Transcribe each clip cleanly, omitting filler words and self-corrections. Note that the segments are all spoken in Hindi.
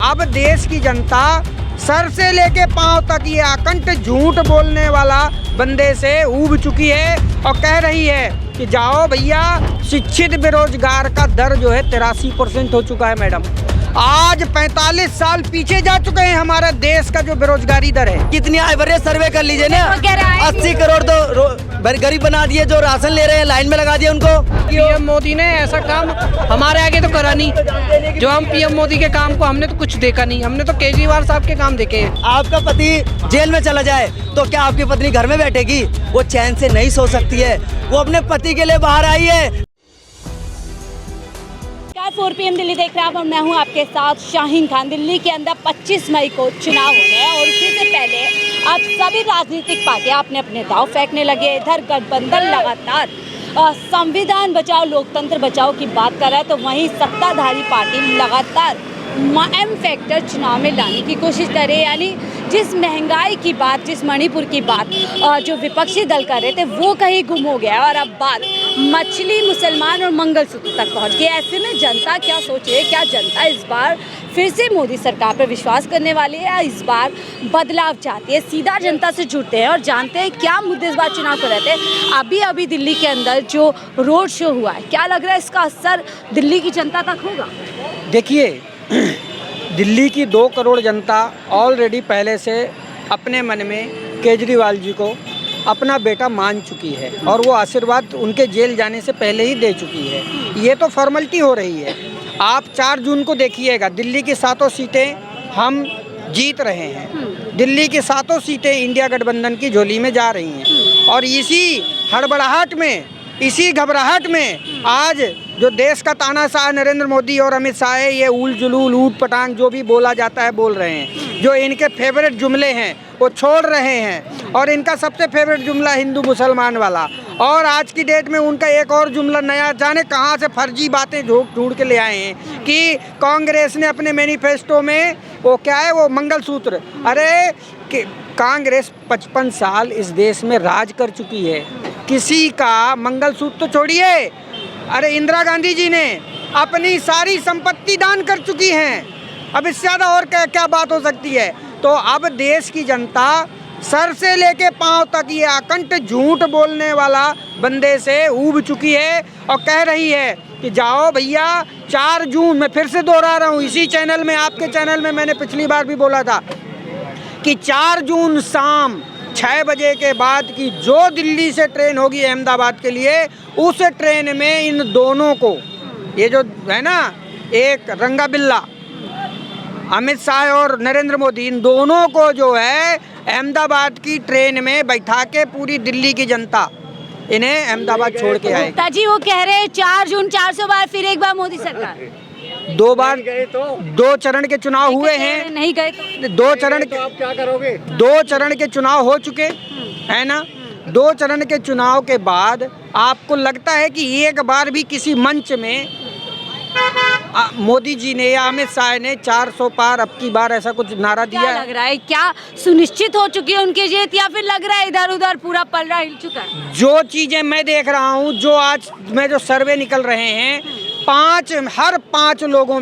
अब देश की जनता सर से लेके पांव तक ये अकंठ झूठ बोलने वाला बंदे से ऊब चुकी है और कह रही है कि जाओ भैया, शिक्षित बेरोजगार का दर जो है 83% हो चुका है मैडम। आज 45 साल पीछे जा चुके हैं हमारा देश का जो बेरोजगारी दर है। कितनी आय बढ़ रही है, सर्वे कर लीजिए ना। 80 करोड़ तो गरीब बना दिए, जो राशन ले रहे हैं लाइन में लगा दिए उनको। पीएम मोदी ने ऐसा काम हमारे आगे तो करा नहीं। जो हम पीएम मोदी के काम को हमने तो कुछ देखा नहीं, हमने तो केजरीवाल साहब के काम देखे हैं। आपका पति जेल में चला जाए तो क्या आपकी पत्नी घर में बैठेगी? वो चैन से नहीं सो सकती है, वो अपने पति के लिए बाहर आई है। 4 PM दिल्ली देख रहे हैं आप और मैं हूं आपके साथ शाहीन खान। दिल्ली के अंदर 25 मई को चुनाव हो रहे हैं और उसी से पहले अब सभी राजनीतिक पार्टियां अपने अपने दांव फेंकने लगे। इधर गठबंधन लगातार संविधान बचाओ लोकतंत्र बचाओ की बात कर रहा है, तो वहीं सत्ताधारी पार्टी लगातार एम फैक्टर चुनाव में लाने की कोशिश करे। यानी जिस महंगाई की बात, जिस मणिपुर की बात जो विपक्षी दल कर रहे थे वो कहीं गुम हो गया और अब बात मछली, मुसलमान और मंगलसूत्र तक पहुंच गई। ऐसे में जनता क्या सोच रही है? क्या जनता इस बार फिर से मोदी सरकार पर विश्वास करने वाली है या इस बार बदलाव चाहती है? सीधा जनता से जुड़ते हैं और जानते हैं क्या मुद्दे इस बार चुनाव कर रहे थे। अभी दिल्ली के अंदर जो रोड शो हुआ है, क्या लग रहा है इसका असर दिल्ली की जनता तक होगा? देखिए, दिल्ली की 2 करोड़ जनता ऑलरेडी पहले से अपने मन में केजरीवाल जी को अपना बेटा मान चुकी है और वो आशीर्वाद उनके जेल जाने से पहले ही दे चुकी है। ये तो फॉर्मेलिटी हो रही है। आप 4 जून को देखिएगा, दिल्ली की 7 सीटें हम जीत रहे हैं। दिल्ली की 7 सीटें इंडिया गठबंधन की झोली में जा रही हैं और इसी हड़बड़ाहट में, इसी घबराहट में आज जो देश का तानाशाह नरेंद्र मोदी और अमित शाह है, ये उल जुलूल ऊट पटांग जो भी बोला जाता है बोल रहे हैं। जो इनके फेवरेट जुमले हैं वो छोड़ रहे हैं और इनका सबसे फेवरेट जुमला हिंदू मुसलमान वाला, और आज की डेट में उनका एक और जुमला नया, जाने कहाँ से फर्जी बातें ढूंढ के ले आए हैं कि कांग्रेस ने अपने मैनिफेस्टो में वो क्या है, वो मंगलसूत्र। अरे कांग्रेस 55 साल इस देश में राज कर चुकी है, किसी का मंगलसूत्र तो छोड़िए, अरे इंदिरा गांधी जी ने अपनी सारी संपत्ति दान कर चुकी हैं। अब इससे ज़्यादा और क्या बात हो सकती है? तो अब देश की जनता सर से लेके पांव तक ये अकंठ झूठ बोलने वाला बंदे से ऊब चुकी है और कह रही है कि जाओ भैया, 4 जून, मैं फिर से दोहरा रहा हूँ, इसी चैनल में, आपके चैनल में मैंने पिछली बार भी बोला था कि 4 जून शाम 6 बजे के बाद की जो दिल्ली से ट्रेन होगी अहमदाबाद के लिए, उस ट्रेन में इन दोनों को, ये जो है ना एक रंगा बिल्ला अमित शाह और नरेंद्र मोदी, इन दोनों को जो है अहमदाबाद की ट्रेन में बैठा के पूरी दिल्ली की जनता इन्हें अहमदाबाद छोड़ के आएगी। ताजी वो कह रहे हैं 4 जून 400 बार फिर एक बार मोदी सरकार। 2 बार 2 चरण के चुनाव हुए हैं, नहीं गए तो 2 चरण के, आप क्या करोगे? 2 चरण के चुनाव हो चुके हैं ना। 2 चरण के चुनाव के बाद आपको लगता है कि एक बार भी किसी मंच में मोदी जी ने या अमित शाह ने 400 पार अब की बार ऐसा कुछ नारा दिया है? लग रहा है क्या सुनिश्चित हो चुकी है उनकी जीत, या फिर लग रहा है इधर उधर पूरा पलड़ा हिल चुका है? जो चीजें मैं देख रहा हूँ, जो आज में जो सर्वे निकल रहे हैं, हर 5 लोगों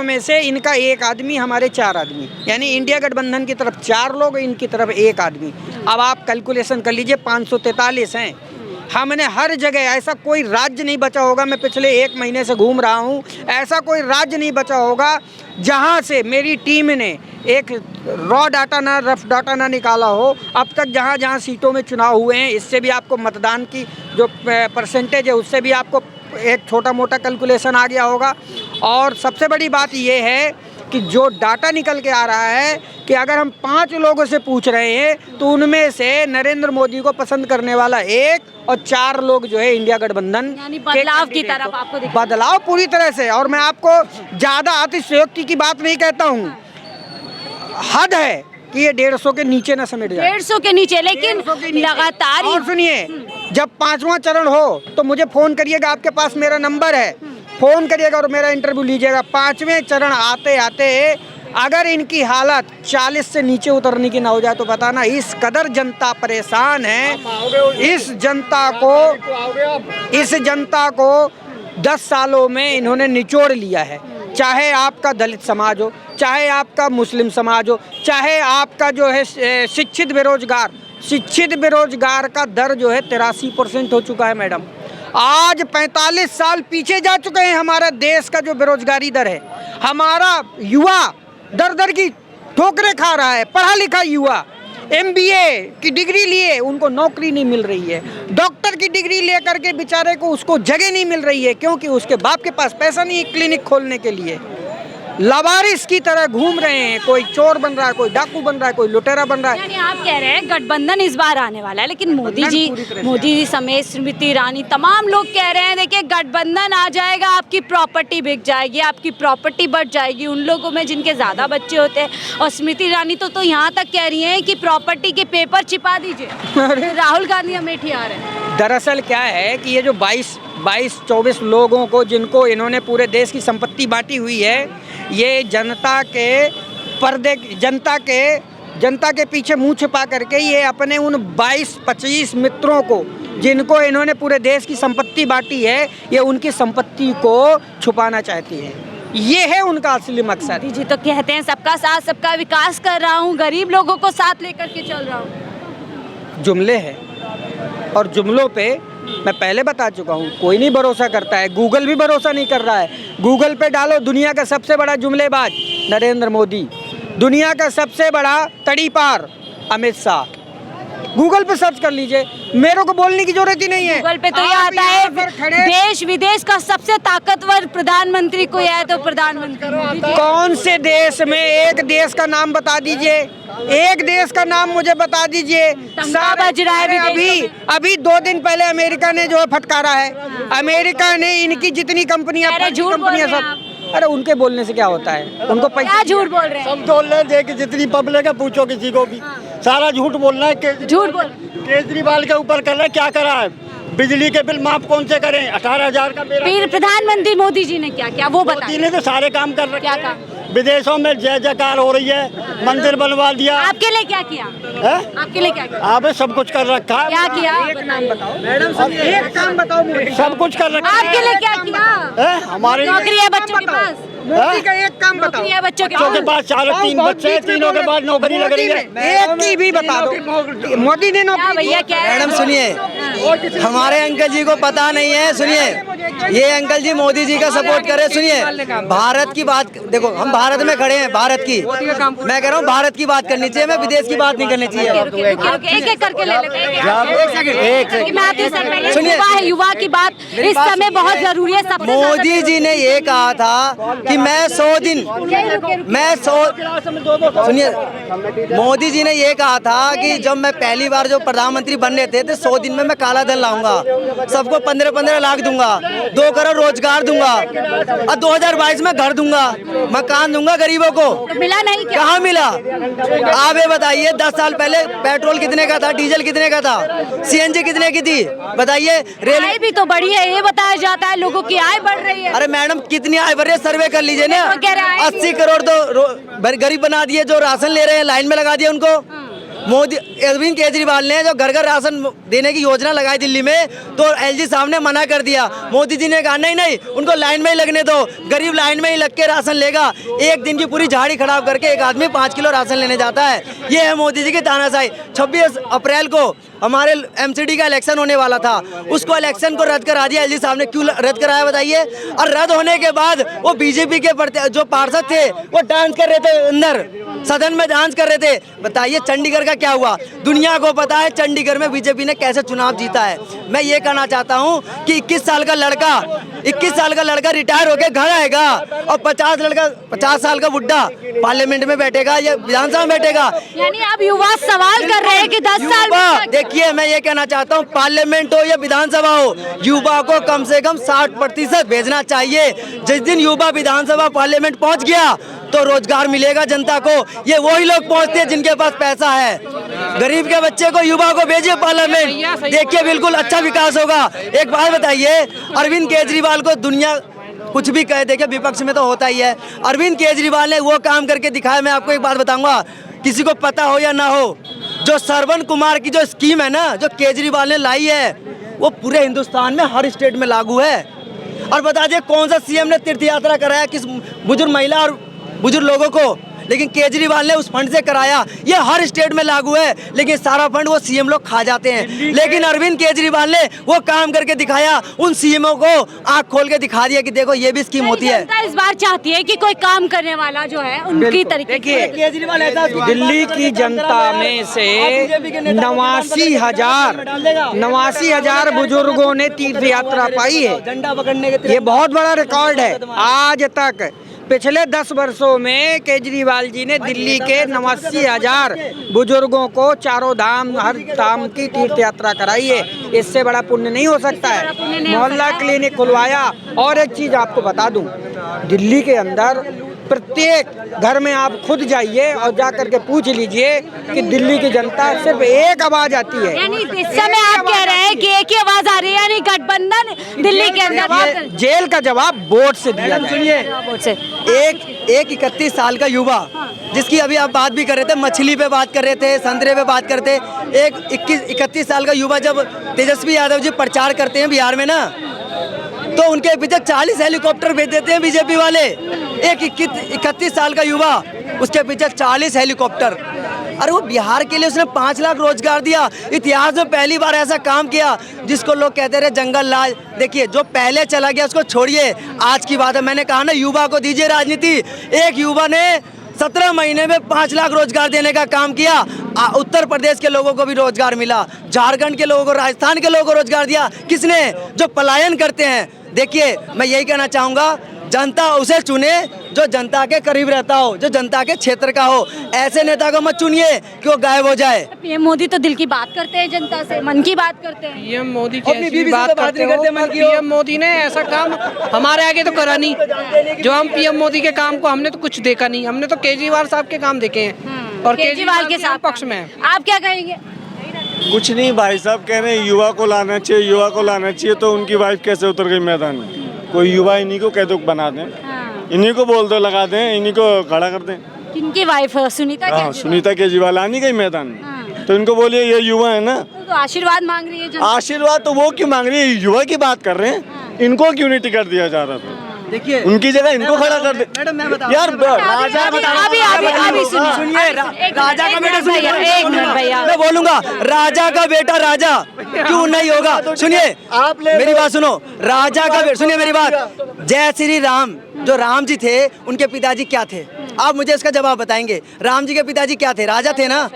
में से इनका एक आदमी, हमारे 4 आदमी, यानी इंडिया गठबंधन की तरफ 4 लोग, इनकी तरफ 1 आदमी। अब आप कैलकुलेशन कर लीजिए, 543 हैं। हमने हर जगह, ऐसा कोई राज्य नहीं बचा होगा, मैं पिछले 1 महीने से घूम रहा हूँ, ऐसा कोई राज्य नहीं बचा होगा जहाँ से मेरी टीम ने एक रॉ डाटा ना, रफ डाटा ना निकाला हो। अब तक जहाँ जहाँ सीटों में चुनाव हुए हैं, इससे भी आपको मतदान की जो परसेंटेज है उससे भी आपको एक छोटा मोटा कैलकुलेशन आ गया होगा। और सबसे बड़ी बात ये है कि जो डाटा निकल के आ रहा है कि अगर हम 5 लोगों से पूछ रहे हैं तो उनमें से नरेंद्र मोदी को पसंद करने वाला 1 और 4 लोग जो है इंडिया गठबंधन, यानी बदलाव की तरफ आपको दिखता है। बदलाव पूरी तरह से। और मैं आपको ज़्यादा अतिशयोक्ति की बात नहीं कहता हूँ, हद है कि ये 150 के नीचे ना समेट जाए। 150 के नीचे, लेकिन लगातार। और सुनिए, जब 5वां चरण हो तो मुझे फ़ोन करिएगा, आपके पास मेरा नंबर है, फ़ोन करिएगा और मेरा इंटरव्यू लीजिएगा। 5वें चरण आते आते अगर इनकी हालत 40 से नीचे उतरने की ना हो जाए तो बताना, इस कदर जनता परेशान है। इस जनता को 10 सालों में इन्होंने निचोड़ लिया है। चाहे आपका दलित समाज हो, चाहे आपका मुस्लिम समाज हो, चाहे आपका जो है शिक्षित बेरोजगार का दर जो है 83% हो चुका है मैडम। आज 45 साल पीछे जा चुके हैं हमारा देश का जो बेरोजगारी दर है। हमारा युवा दर दर की ठोकरें खा रहा है। पढ़ा लिखा युवा MBA की डिग्री लिए उनको नौकरी नहीं मिल रही है। डॉक्टर की डिग्री लेकर के बेचारे को उसको जगह नहीं मिल रही है, क्योंकि उसके बाप के पास पैसा नहीं है क्लिनिक खोलने के लिए। लावारिस की तरह घूम रहे हैं, कोई चोर बन रहा है, कोई डाकू बन रहा है, कोई लुटेरा बन रहा है। यानी आप कह रहे हैं गठबंधन इस बार आने वाला है, लेकिन मोदी जी समेत स्मृति ईरानी तमाम लोग कह रहे हैं देखिए गठबंधन आ जाएगा, आपकी प्रॉपर्टी बिक जाएगी, आपकी प्रॉपर्टी बढ़ जाएगी उन लोगों में जिनके ज़्यादा बच्चे होते हैं। और स्मृति ईरानी तो यहाँ तक कह रही हैं कि प्रॉपर्टी के पेपर छिपा दीजिए। राहुल गांधी अमेठी आ रहे हैं। दरअसल क्या है कि ये जो 22-24 लोगों को जिनको इन्होंने पूरे देश की संपत्ति बांटी हुई है, ये जनता के पीछे मुंह छिपा करके ये अपने उन 22-25 मित्रों को जिनको इन्होंने पूरे देश की संपत्ति बांटी है, ये उनकी संपत्ति को छुपाना चाहती है। ये है उनका असली मकसद। जी तो कहते हैं सबका साथ सबका विकास कर रहा हूँ, गरीब लोगों को साथ लेकर के चल रहा हूँ। जुमले हैं और जुमलों पे मैं पहले बता चुका हूँ, कोई नहीं भरोसा करता है। गूगल भी भरोसा नहीं कर रहा है। गूगल पे डालो दुनिया का सबसे बड़ा जुमलेबाज नरेंद्र मोदी, दुनिया का सबसे बड़ा तड़ीपार अमित शाह। गूगल पे सर्च कर लीजिए, मेरे को बोलने की जरूरत ही नहीं है। गूगल पे तो ये आता है देश विदेश का सबसे ताकतवर प्रधानमंत्री कोई है तो प्रधानमंत्री। कौन से देश में, एक देश का नाम बता दीजिए, एक देश का नाम मुझे बता दीजिए। बज रहा है अभी 2 दिन पहले अमेरिका ने जो है फटकारा है। अमेरिका ने इनकी जितनी कंपनियां सब, अरे उनके बोलने से क्या होता है, उनको पैसा। झूठ बोल रहे हैं, सब बोल रहे हैं कि जितनी पब्लिक है पूछो किसी को भी, सारा झूठ बोल रहा है। झूठ बोल केजरीवाल के ऊपर कर रहे हैं, क्या करा है? बिजली के बिल माफ कौन से करें? 18,000 का मेरा। फिर प्रधानमंत्री मोदी जी ने क्या किया वो बताइए। मोदी ने तो सारे काम कर रखे। क्या हैं। काम? विदेशों में जय जयकार हो रही है, मंदिर बनवा दिया। आपके लिए क्या किया है? आपके लिए क्या किया? आपने सब कुछ कर रखा है। क्या किया? एक नाम बताओ मैडम, एक काम बताओ मुझे। सब कुछ कर रखा आपके लिए क्या किया? है। हमारे नौकरी है बच्चों के पास, मोदी का एक काम बताओ। नौकरी है बच्चों बच्चों के पास 4-3 बच्चे हैं, तीनों के बाद नौकरी लग रही है। एक की भी बता दो, मोदी ने क्या नौकरी। भैया क्या है? मैडम सुनिए, हमारे अंकल जी को पता नहीं है। सुनिए, ये अंकल जी मोदी जी का सपोर्ट करे। सुनिए, भारत की बात देखो, हम भारत में खड़े हैं, भारत की मैं कह रहा हूँ, भारत की बात करनी चाहिए, मैं विदेश की बात नहीं करनी चाहिए। एक एक करके ले लेते हैं। सुनिए, युवा की बात इस समय बहुत जरूरी है। सबसे मोदी जी ने ये कहा था कि मैं 100 दिन सुनिए, मोदी जी ने ये कहा था कि जब मैं पहली बार जो प्रधानमंत्री बनने थे तो 100 दिन में मैं काला धन लाऊंगा, सबको 15-15 लाख दूंगा, 2 करोड़ रोजगार दूंगा, और 2022 में घर दूंगा, मकान दूंगा गरीबों को। तो मिला नहीं क्या? कहाँ मिला? आप ये बताइए, 10 साल पहले पेट्रोल कितने का था, डीजल कितने का था, CNG कितने की थी बताइए? आय भी तो बढ़ी है, ये बताया जाता है लोगों की आय बढ़ रही है। अरे मैडम, कितनी आय बढ़ रही है? सर्वे कर लीजिए ना। तो कह रहा है 80 करोड़ तो गरीब बना दिए, जो राशन ले रहे हैं लाइन में लगा दिया उनको। मोदी अरविंद केजरीवाल ने जो घर घर राशन देने की योजना लगाई दिल्ली में, तो LG साहब ने मना कर दिया। मोदी जी ने कहा नहीं नहीं, उनको लाइन में ही लगने दो, गरीब लाइन में ही लग के राशन लेगा। एक दिन की पूरी झाड़ी खराब करके एक आदमी 5 किलो राशन लेने जाता है। ये है मोदी जी की तानाशाही। 26 अप्रैल को हमारे MCD का इलेक्शन होने वाला था, उसको इलेक्शन को रद्द करा दिया LG साहब ने। क्यों रद्द कराया बताइए? और रद्द होने के बाद वो BJP के जो पार्षद थे वो डांस कर रहे थे, अंदर सदन में डांस कर रहे थे। बताइए चंडीगढ़ का क्या हुआ? दुनिया को पता है चंडीगढ़ में BJP ने कैसे चुनाव जीता है। मैं ये कहना चाहता हूँ कि 21 साल का लड़का रिटायर होकर घर आएगा और 50 साल का बुड्ढा पार्लियामेंट में बैठेगा या विधानसभा में बैठेगा। यानी अब युवा सवाल कर रहे हैं कि 10 साल। देखिए, मैं ये कहना चाहता हूँ, पार्लियामेंट हो या विधानसभा हो, युवा को कम से कम 60% भेजना चाहिए। जिस दिन युवा विधानसभा पार्लियामेंट पहुँच गया तो रोजगार मिलेगा जनता को। ये वही लोग पहुँचते हैं जिनके पास पैसा है। गरीब के बच्चे को, युवा को भेजिए पार्लियामेंट, देखिए बिल्कुल अच्छा विकास होगा। एक बात बताइए, अरविंद केजरीवाल को दुनिया कुछ भी कहे, देखिए विपक्ष में तो होता ही है, अरविंद केजरीवाल ने वो काम करके दिखाया। मैं आपको एक बात बताऊंगा, किसी को पता हो या ना हो, जो श्रवण कुमार की जो स्कीम है ना, जो केजरीवाल ने लाई है, वो पूरे हिंदुस्तान में हर स्टेट में लागू है। और बता दिए कौन सा सीएम ने तीर्थ यात्रा कराया किस बुजुर्ग महिला और बुजुर्ग लोगों को, लेकिन केजरीवाल ने उस फंड से कराया। ये हर स्टेट में लागू है, लेकिन सारा फंड वो सीएम लोग खा जाते हैं। लेकिन अरविंद केजरीवाल ने वो काम करके दिखाया, उन सीएमओ को आंख खोल के दिखा दिया कि देखो ये भी स्कीम होती है। जनता इस बार चाहती है कि कोई काम करने वाला जो है उनकी तरीके देखिए, केजरीवाल ऐसा दिल्ली की जनता में से 89,000 बुजुर्गों ने तीर्थ यात्रा पाई है। झंडा पकड़ने के ये बहुत बड़ा रिकॉर्ड है। आज तक पिछले 10 वर्षों में केजरीवाल जी ने दिल्ली के 89,000 बुजुर्गों को चारों धाम हर धाम की तीर्थ यात्रा कराई है। इससे बड़ा पुण्य नहीं हो सकता है। मोहल्ला क्लिनिक खुलवाया। और एक चीज आपको बता दूं, दिल्ली के अंदर प्रत्येक घर में आप खुद जाइए और जा करके पूछ लीजिए कि दिल्ली की जनता सिर्फ एक आवाज आती है। यानी इस समय आप कह रहे हैं कि एक ही आवाज आ रही है, यानी गठबंधन दिल्ली के अंदर जेल का जवाब वोट से दिया जाए। सुनिए, एक 31 साल का युवा, जिसकी अभी आप बात भी कर रहे थे, मछली पे बात कर रहे थे, संतरे पे बात करते, एक 31 साल का युवा जब तेजस्वी यादव जी प्रचार करते हैं बिहार में ना, तो उनके पीछे 40 हेलीकॉप्टर भेज देते हैं बीजेपी वाले। एक 31 साल का युवा, उसके पीछे 40 हेलीकॉप्टर। अरे वो बिहार के लिए उसने 5 लाख रोजगार दिया। इतिहास में पहली बार ऐसा काम किया जिसको लोग कहते रहे जंगल राज। देखिए, जो पहले चला गया उसको छोड़िए, आज की बात है। मैंने कहा ना, युवा को दीजिए राजनीति। एक युवा ने 17 महीने में 5 लाख रोजगार देने का काम किया। उत्तर प्रदेश के लोगों को भी रोजगार मिला, झारखंड के लोगों को, राजस्थान के लोगों को रोजगार दिया। किसने? जो पलायन करते हैं। देखिए, मैं यही कहना चाहूँगा, जनता उसे चुने जो जनता के करीब रहता हो, जो जनता के क्षेत्र का हो। ऐसे नेता को मत चुनिए कि वो गायब हो जाए। पीएम मोदी तो दिल की बात करते हैं, जनता से मन की बात करते हैं। पीएम मोदी अपनी की बीवी से बात तो बात करते नहीं करते, हो, मन पर की हो। पीएम मोदी ने ऐसा काम हमारे आगे तो करा नहीं। जो हम पीएम मोदी के काम को हमने तो कुछ देखा नहीं। हमने तो केजरीवाल साहब के काम देखे हैं और केजरीवाल के साथ पक्ष में आप क्या कहेंगे? कुछ नहीं, भाई साहब कह रहे हैं युवा को लाना चाहिए, युवा को लाना चाहिए। तो उनकी वाइफ कैसे उतर गई मैदान में? कोई युवा इन्हीं को कह दो बना दें, इन्हीं को बोल दो लगा दें, इन्हीं को खड़ा कर दें। किनकी वाइफ? सुनीता हाँ, सुनीता केजरीवाल आनी गई मैदान में, तो इनको बोलिए ये युवा है ना, तो आशीर्वाद मांग रही है जनता। आशीर्वाद तो वो क्यों मांग रही है? युवा की बात कर रहे हैं, इनको क्यों नहीं टिकट दिया जा रहा था? देखिए, उनकी जगह इनको खड़ा कर दे। मैडम मैं बताऊं, यार अभी सुनिए, राजा का बेटा सुनिए, एक मिनट भैया, मैं बोलूंगा, राजा का बेटा राजा क्यों नहीं होगा? सुनिए, आप मेरी बात सुनो, राजा का बेटा, सुनिए मेरी बात। जय श्री राम, जो राम जी थे, उनके पिताजी क्या थे? आप मुझे इसका जवाब बताएंगे। राम जी के पिताजी क्या थे? राजा थे ना।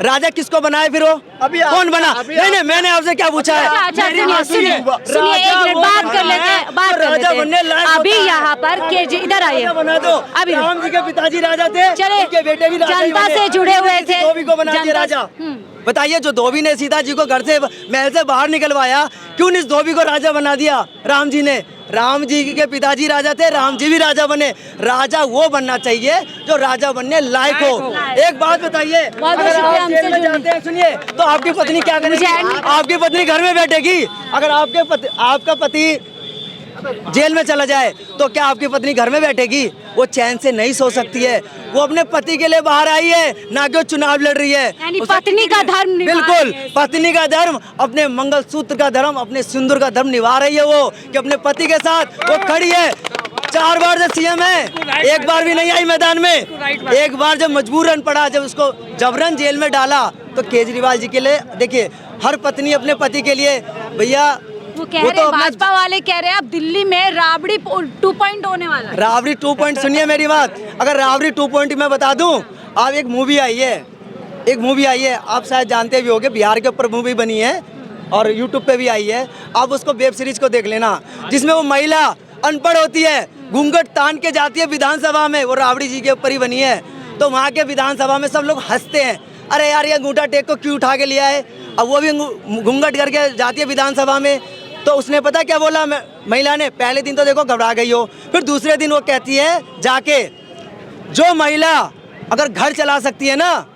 राजा किसको बनाए फिर वो? कौन बना? नहीं, मैंने आपसे क्या पूछा है? अच्छा, सुनिए एक मिनट बात कर लेते हैं, बात कर लेते हैं। अभी यहाँ पर इधर आइए, बना दो। अभी राम जी के पिताजी राजा थे, चले, उनके बेटे भी राजा ही जनता बने। से जुड़े हुए थे, धोबी को बना दिया राजा। बताइए, जो धोबी ने सीता जी को घर से महल से बाहर निकलवाया, क्यों इस धोबी को राजा बना दिया राम जी ने? राम जी के पिताजी राजा थे, राम जी भी राजा बने। राजा वो बनना चाहिए जो राजा बनने लायक हो। एक बात बताइए, अगर आप जेल में जाते हैं, सुनिए, तो आपकी पत्नी क्या करेगी? आपकी पत्नी घर में बैठेगी। अगर आपका पति जेल में चला जाए तो क्या आपकी पत्नी घर में बैठेगी? वो चैन से नहीं सो सकती है। वो अपने पति के लिए बाहर आई है, ना कि वो चुनाव लड़ रही है। यानी पत्नी का धर्म निभा बिल्कुल, रही है। पत्नी का धर्म, अपने मंगलसूत्र का धर्म, अपने सिंदूर का धर्म निभा रही है वो, कि अपने पति के साथ वो खड़ी है। 4 बार से सीएम है, एक बार भी नहीं आई मैदान में। एक बार जब मजबूरन पड़ा, जब उसको जबरन जेल में डाला, तो केजरीवाल जी के लिए, देखिए, हर पत्नी अपने पति के लिए, भैया वो कह रहे हैं, भाजपा वाले कह रहे हैं अब दिल्ली में राबड़ी 2.0 होने वाला है। राबड़ी 2 सुनिए मेरी बात, अगर राबड़ी 2 मैं बता दूं, आप एक मूवी आई है, आप शायद जानते भी होंगे, बिहार के ऊपर मूवी बनी है और यूट्यूब पे भी आई है। आप उसको वेब सीरीज को देख लेना, जिसमें वो महिला अनपढ़ होती है, घूंघट तान के जाती है विधानसभा में। वो राबड़ी जी के ऊपर ही बनी है। तो वहाँ के विधानसभा में सब लोग हंसते हैं, अरे यार ये अंगूठा टेक को क्यों उठा के लिया है? अब वो भी घूंघट करके जाती है विधानसभा में। तो उसने पता क्या बोला महिला ने? पहले दिन तो देखो घबरा गई हो, फिर दूसरे दिन वो कहती है जाके, जो महिला अगर घर चला सकती है ना,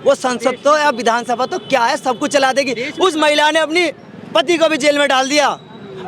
वो संसद तो या विधानसभा तो क्या है, सब कुछ चला देगी। उस महिला ने अपनी पति को भी जेल में डाल दिया।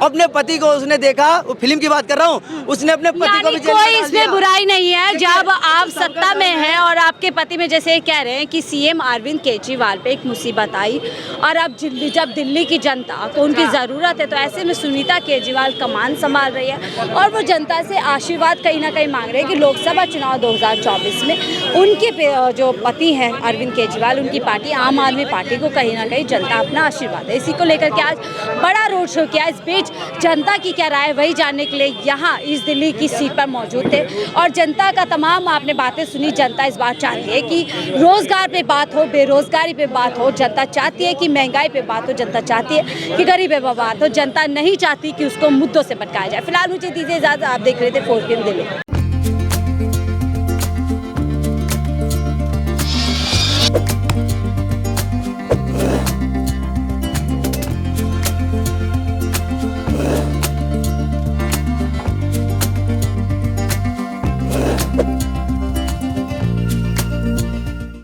अपने पति को उसने देखा, वो फिल्म की बात कर रहा हूँ, उसने अपने पति को भी जेल में डाल दिया। कोई इसमें बुराई नहीं है। जब आप सत्ता में हैं और आपके पति में जैसे कह रहे हैं कि सीएम अरविंद केजरीवाल पे एक मुसीबत आई और अब जब दिल्ली की जनता को उनकी ज़रूरत है तो ऐसे में सुनीता केजरीवाल कमान संभाल रही है और वो जनता से आशीर्वाद कहीं ना कहीं मांग रहे हैं कि लोकसभा चुनाव 2024 में उनके जो पति हैं अरविंद केजरीवाल, उनकी पार्टी आम आदमी पार्टी को कहीं ना कहीं जनता अपना आशीर्वाद है। इसी को लेकर के आज बड़ा रोड शो किया। इस बीच जनता की क्या राय वही जानने के लिए यहाँ इस दिल्ली की सीट पर मौजूद थे और जनता का तमाम आपने बातें सुनी। जनता इस बात चाहती है कि रोजगार पे बात हो, बेरोजगारी पे बात हो, जनता चाहती है कि महंगाई पे बात हो, जनता चाहती है कि गरीबी पे बात हो, जनता नहीं चाहती कि उसको मुद्दों से भटकाया जाए। फिलहाल मुझे दीजिए इजाजत, आप देख रहे थे 4PM दिल्ली।